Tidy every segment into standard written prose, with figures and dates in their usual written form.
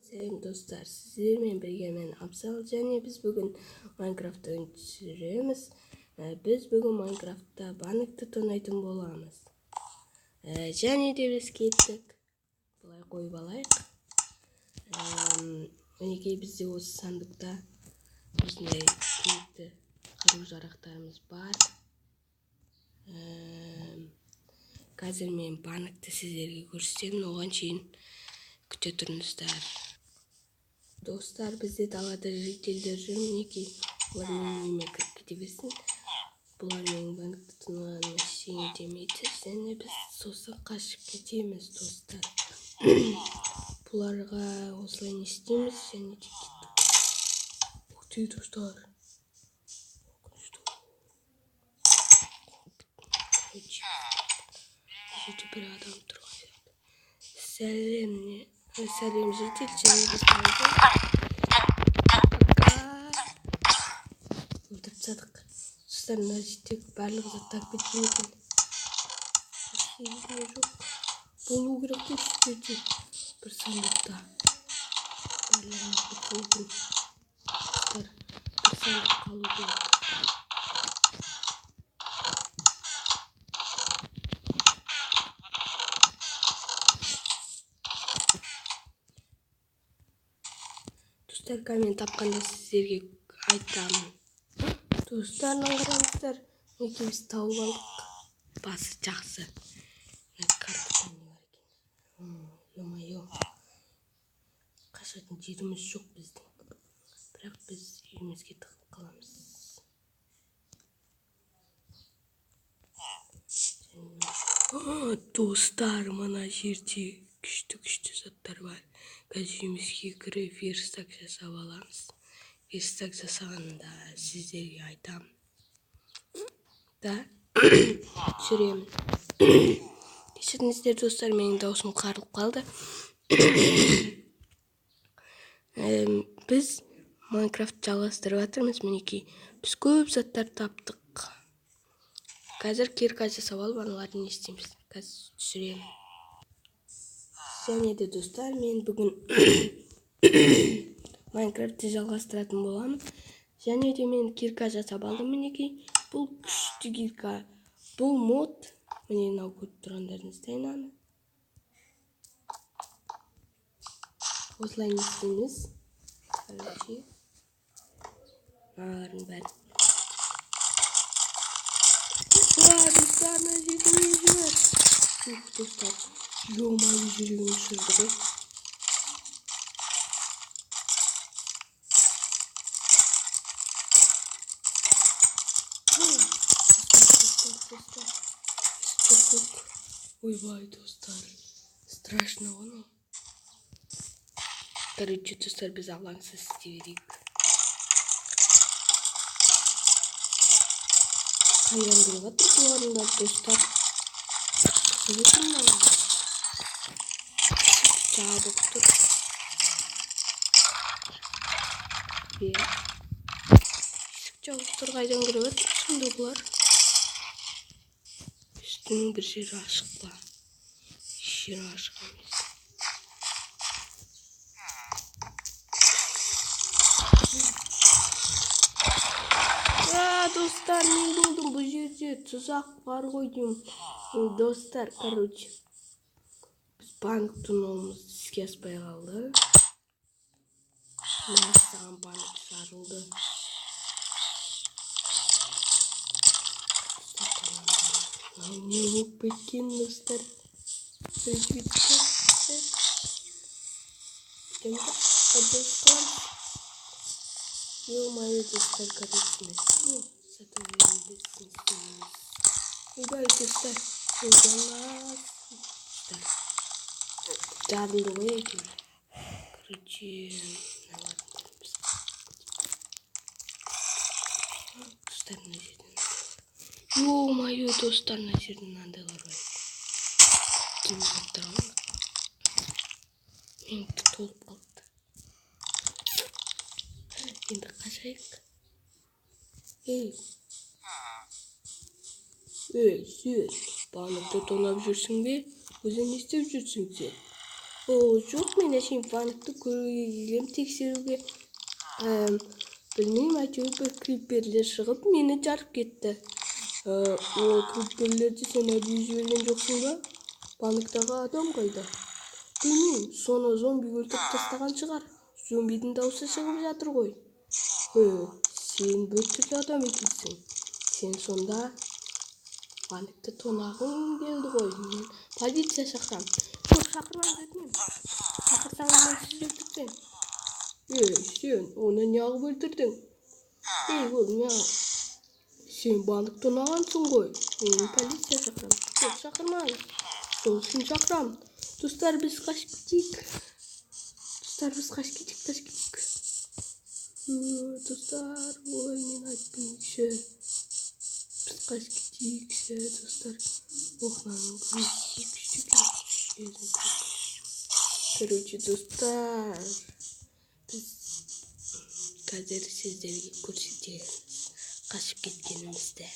Selam dostlar, sizlerle birge men Absal және biz bugün Minecraft'ta oyun түсіреміз. Biz bugün Minecraft'ta банкты тонайтын боламыз. Және де біз кеттік. Бұлай қойып алайық. Мінекей бізде осы сандықта осындай керекті қару-жарақтарымыз бар. Қазір мен банкты сіздерге көрсетемін, оған шейін күте тұрыңыздар. Dostlar, bizde dalada жителдер жүр, мінекей олар менің үйіме кіріп кете берсін. Бұлар менің банкты тонағаныма ештеңе демейді, және біз сосын қашып кетеміз, достар. Бұларға осылай не істейміз, және де кеттік. Ух ты, достар. Жерде бір адам тұрған сияқты. Сәлем житель, және біз өлтіріп тастадық. Достар, мына жітек барлығы заттап кеткен екен. Ештеңе жоқ. Болу керек те жерде бір сандықта. Барлығын кеткен екен. Достар, бір сандық қалу керек. Dostlar, мен тапқанда сіздерге айтамын. Достар, қараңыздар, мінекей біз тауып алдық. Басы жақсы. Картадан не бар екен? Ё-моё. Қашатын жеріміз жоқ біздің. Бірақ біз үйімізге тығып қаламыз. Достар, мына жерде күшті заттар бар. Қазір үйімізге кіріп верстак жасап аламыз. Верстак жасағанда сіздерге айтам. Да, түсіремін. Кешіріңіздер достар, менің даусым қарылып қалды. Біз Майнкрафт жалғастырып жатырмыз, мінекей. Біз көп заттар таптық. Қазір кирка жасап алып, аналарды не істейміз? Қазір түсіремін. Және де достар, мен бүгін Майнкрафтты жалғастыратын боламын. Және де мен кирка жасап алдым, мінекей. Бұл күшті кирка. Бұл мод. Міне мынау көріп тұрғандарыңыздай мынаны. Осылай не істейміз? Короче, мыналардың бәрін. Достар, мына жерде не жүр? Достар, ё-моё, жүрегім ұшырды ғой. Ойбай, достар, страшно оны. Короче, достар, біз алаңсыз істей берейік. Қайдан келіп жатыр бұлардың бар, достар? Қызығын маған. Жабық тұр. Есік жабық тұр, қайдан келіп жатыр сонда бұлар? Үстінің бір жері ашық па? Жері ашық емес. Достар, мен болдым, бұл жерде тұзақ бар ғой деймін. Достар, короче, біз банк тұнауымыз іске аспай қалды. Мәссаған банк жарылды. Не болып кеткен, достар? Ё-моё, достар, короче, ойбай, достар, жарылды ғой екен. Короче, достар, мына жерден. Ё-моё, достар, мына жерден мынандайлар бар. Кім заттар ғой? Менікі толып қалды. Енді қашайық. Сен банкты тонап жүрсің бе? Өзі не істеп жүрсің сен? Жоқ, мен әшейін банкты көруге келгем, тексеруге. Білмеймін, әйтеуір бір криперлер шығып, мені жарып кетті. О, криперлерді сен әдейі жіберген жоқсың ба? Банктағы адам қайда? Білмеймін, соны зомби өлтіріп тастаған шығар. Зомбидің дауысы шығып жатыр ғой. Сен бір түрлі адам екенсің. Сен сонда банкты тонағың келді ғой. Мен полиция шақырам. Жоқ, шақырмаңыз өтінемін. Шақырсаңыз мен сізді өлтірсем. Сен оны неғып өлтірдің? Ол неғып? Сен банк тонағансың ғой. Мен полиция шақырам. Жоқ, шақырмаңыз. Сол үшін шақырам. Достар, біз қашып кетейік. Достар, ой, мен айтпайыншы. Біз қашып кетейікші, достар. Короче, достар, біз қазір сіздерге көрсетеміз қашып кеткенімізді.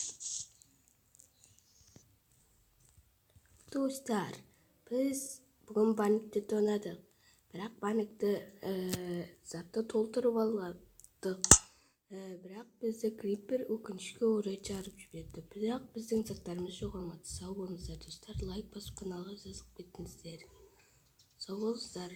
Достар, біз бүгін банкті тонадық. Бірақ банкті затты толтырып алғадық. Бірақ бізді крипер өкінішке орай жарып жіберді. Бірақ біздің заттарымыз жоғалмады. Сау болыңыздар, достар. Лайк басып каналға жазылып кетіңіздер. Сау болыңыздар.